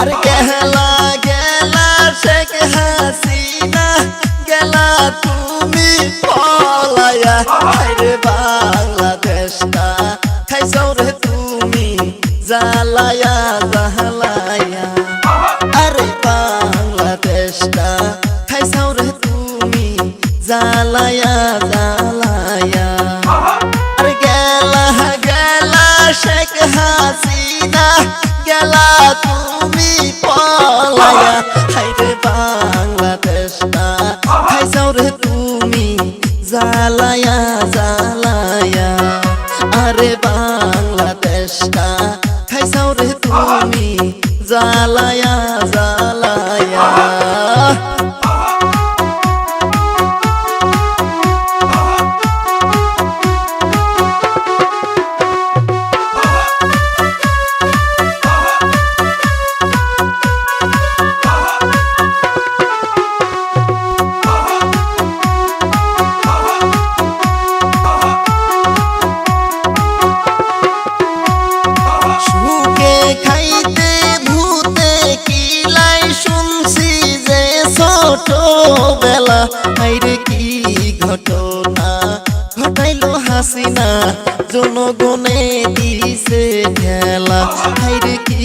আরে গেলা গেলা শেখ হাসিনা গেলা তুমি পলায়া আরে বাংলাদেশটা খাইছাও রে তুমি জ্বালায়া জ্বালায়া আরে বাংলাদেশটা খাইছাও রে তুমি জ্বালায়া জ্বালায়া আরে গেলা গেলা শেখ হাসিনা গেলা তুমি পলায়া হাইরে বাংলাদেশটা খাইছাও রে তুমি জ্বালায়া জ্বালায়া আরে বাংলাদেশটা খাইছাও রে তুমি জ্বালায়া জ্বালায়া খাইতে ভূতে কিলাই শুনছি যে ছোটবেলা আইরে কি ঘটনা ঘটাইলো হাসিনা জনগণে দিছে ঠেলা আইরে কি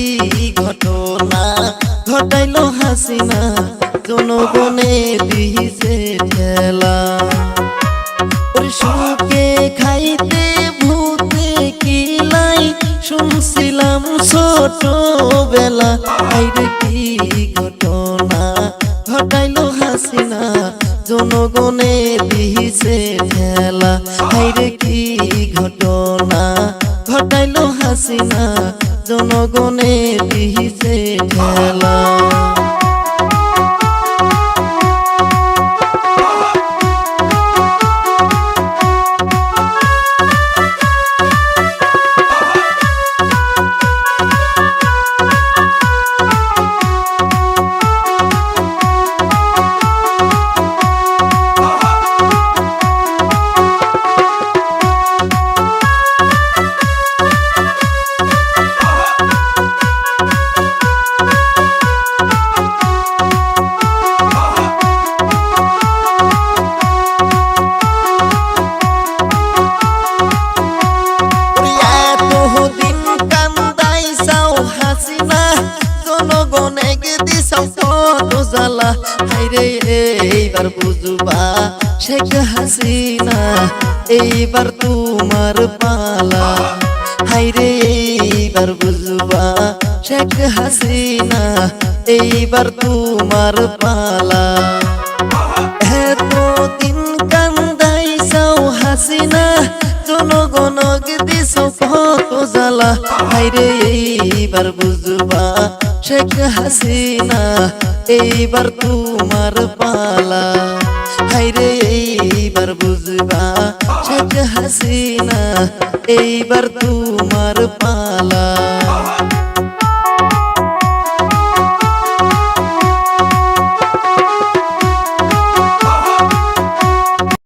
ঘটনা ঘটাইলো হাসিনা জনগণে দিছে ঠেলা সুখে খাইতে ভূতে কিলাই শুনছিলাম ছোটবেলা আইরে কি ঘটনা ঘটাইলো হাসিনা জনগণে দিছে ঠেলা আইরে কি ঘটনা ঘটাইলো হাসিনা জনগণে দিছে ঠেলা হাইরে এইবার বুঝবা শেখ হাসিনা এইবার তোমার পালা হাইরে এইবার বুঝবা শেখ হাসিনা এইবার তোমার পালা এতদিন কান্দাইছাও হাসিনা জনগণক দিছাও কত জ্বালা হাইরে এইবার বুঝবা শেখ হাসিনা এইবার তোমার পালা হাইরে এইবার বুঝবা শেখ হাসিনা এইবার তোমার পালা